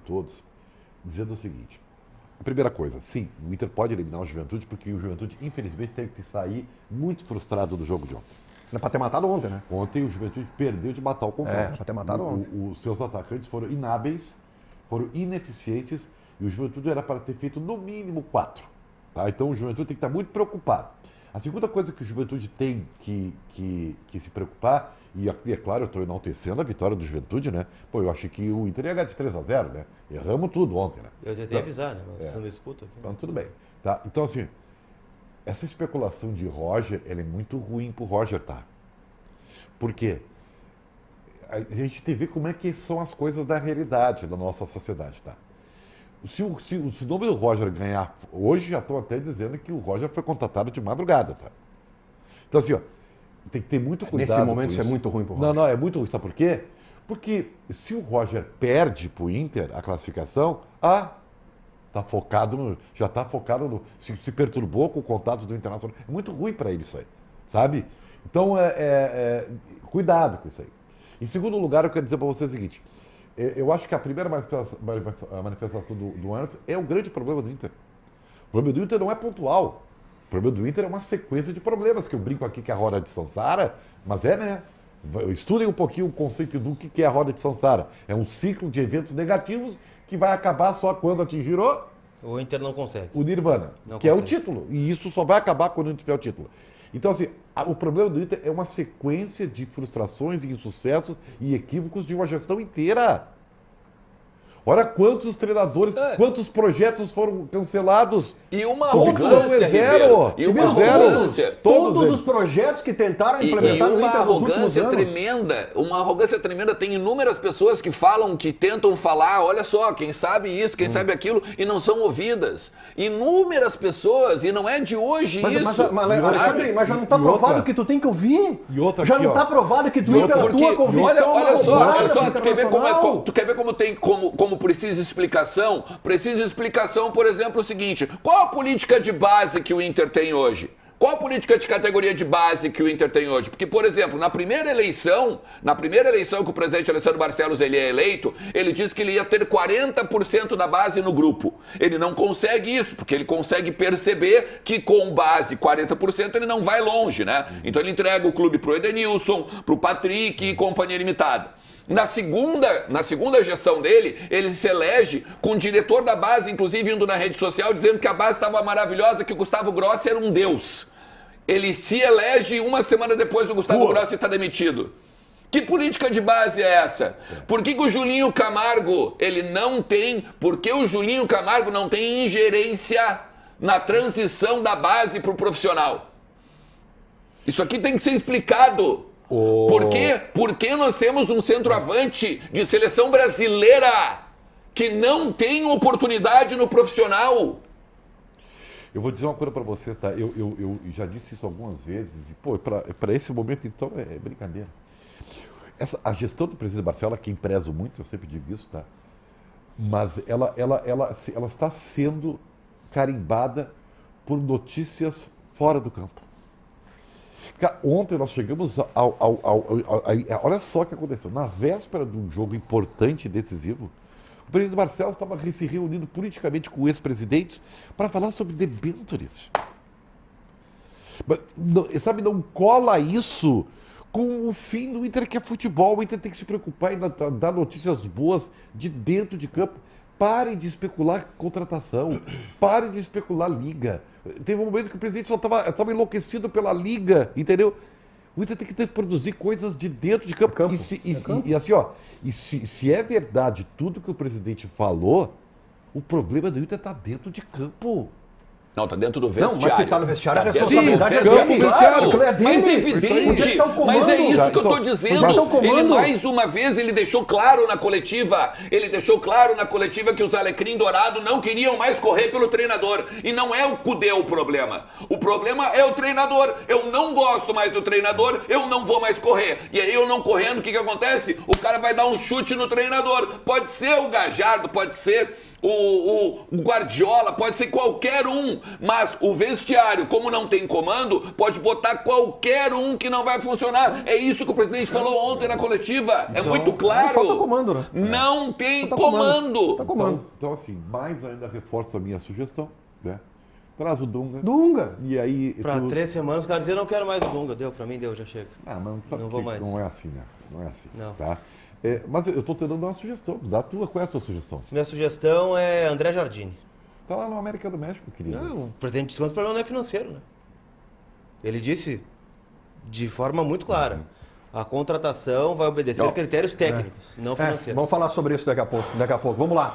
todos, dizendo o seguinte. A primeira coisa, sim, o Inter pode eliminar o Juventude, porque o Juventude, infelizmente, teve que sair muito frustrado do jogo de ontem. Era pra ter matado ontem, né? Ontem o Juventude perdeu de matar o confronto. pra ter matado ontem. Os seus atacantes foram inábeis, foram ineficientes, e o Juventude era para ter feito no mínimo 4. Tá? Então o Juventude tem que estar muito preocupado. A segunda coisa que o Juventude tem que se preocupar, e é claro, eu estou enaltecendo a vitória do Juventude, né? Pô, eu achei que o Inter ia ganhar de 3-0, né? Erramos tudo ontem, né? Eu tentei avisar, né? Mas você não me escuta aqui. Então, tudo bem. Tá? Então, assim, essa especulação de Roger, ela é muito ruim pro Roger, tá? Por quê? A gente tem que ver como é que são as coisas da realidade da nossa sociedade, tá? Se o nome do Roger ganhar hoje, já estou até dizendo que o Roger foi contratado de madrugada, tá? Então, assim, ó, tem que ter muito cuidado. Nesse momento isso é muito ruim pro Roger. Não, é muito ruim. Sabe por quê? Porque se o Roger perde pro Inter a classificação, já está focado no... Se perturbou com o contato do Internacional. É muito ruim para ele isso aí, sabe? Então, cuidado com isso aí. Em segundo lugar, eu quero dizer para você o seguinte. Eu acho que a primeira manifestação do Anderson é o grande problema do Inter. O problema do Inter não é pontual. O problema do Inter é uma sequência de problemas, que eu brinco aqui que é a roda de Sansara, mas né? Estudem um pouquinho o conceito do que é a roda de Sansara. É um ciclo de eventos negativos que vai acabar só quando atingir o Inter não consegue. O Nirvana, não que consegue. É o título. E isso só vai acabar quando a gente tiver o título. Então, assim, o problema do Inter é uma sequência de frustrações e insucessos e equívocos de uma gestão inteira. Olha quantos treinadores, quantos projetos foram cancelados. E uma arrogância, Ribeiro. E uma arrogância. Todos os projetos que tentaram implementar no Inter nos últimos anos. Uma arrogância tremenda. Tem inúmeras pessoas que falam, que tentam falar, olha só, quem sabe isso, quem sabe aquilo, e não são ouvidas. Inúmeras pessoas, e não é de hoje isso. Alexandre, mas já não está provado que tu tem que ouvir. E outra já aqui, não está provado que tu ir pela tua convicção. Olha só, tu quer ver como precisa explicação? Precisa explicação, por exemplo, o seguinte: qual a política de base que o Inter tem hoje? Qual a política de categoria de base que o Inter tem hoje? Porque, por exemplo, na primeira eleição que o presidente Alessandro Barcelos ele é eleito, ele disse que ele ia ter 40% da base no grupo. Ele não consegue isso, porque ele consegue perceber que com base 40% ele não vai longe, né? Então ele entrega o clube pro Edenilson, pro Patrick e companhia limitada. Na segunda gestão dele, ele se elege com o diretor da base, inclusive indo na rede social, dizendo que a base estava maravilhosa, que o Gustavo Grossi era um deus. Ele se elege uma semana depois o Gustavo Grossi está demitido. Que política de base é essa? Por que o Julinho Camargo, por que o Julinho Camargo não tem ingerência na transição da base para o profissional? Isso aqui tem que ser explicado. Por quê? Porque nós temos um centroavante de seleção brasileira que não tem oportunidade no profissional. Eu vou dizer uma coisa para vocês, tá? Eu já disse isso algumas vezes, e, para esse momento, então, é brincadeira. A gestão do presidente Barcelos, quem prezo muito, eu sempre digo isso, tá? Mas ela está sendo carimbada por notícias fora do campo. Ontem nós chegamos olha só o que aconteceu. Na véspera de um jogo importante e decisivo, o presidente Barcelos estava se reunindo politicamente com ex-presidentes para falar sobre debêntures. Não cola isso com o fim do Inter, que é futebol. O Inter tem que se preocupar em dar notícias boas de dentro de campo. Parem de especular contratação, parem de especular liga. Teve um momento que o presidente só estava enlouquecido pela liga, entendeu? O Inter tem que produzir coisas de dentro de campo. E se é verdade tudo que o presidente falou, o problema do Inter está dentro de campo. Não, tá dentro do vestiário. Não, mas se tá no vestiário, a responsabilidade é dele. Mas é evidente, mas é isso que eu tô dizendo. Ele, mais uma vez, ele deixou claro na coletiva, que os Alecrim Dourado não queriam mais correr pelo treinador. E não é o Cudê o problema. O problema é o treinador. Eu não gosto mais do treinador, eu não vou mais correr. E aí, eu não correndo, o que acontece? O cara vai dar um chute no treinador. Pode ser o Gajardo, pode ser o Guardiola, pode ser qualquer um, mas o vestiário, como não tem comando, pode botar qualquer um que não vai funcionar. É isso que o presidente falou ontem na coletiva. É muito claro. Falta comando, né? Não tem Falta comando. Falta comando. Então, assim, mais ainda reforço a minha sugestão, né? Traz o Dunga. Dunga. E aí... Pra 3 semanas os caras diziam, não quero mais o Dunga. Deu, pra mim deu, já chega. Ah, mas sabe Não vou que mais. não é assim, né? Não é assim, Não. tá? Mas eu estou te dando uma sugestão. Dá a tua, qual é a tua sugestão? Minha sugestão é André Jardine. Tá lá no América do México, querido. O presidente disse que o problema não é financeiro, né? Ele disse de forma muito clara. A contratação vai obedecer a critérios técnicos, não financeiros. Vamos falar sobre isso daqui a pouco. Vamos lá.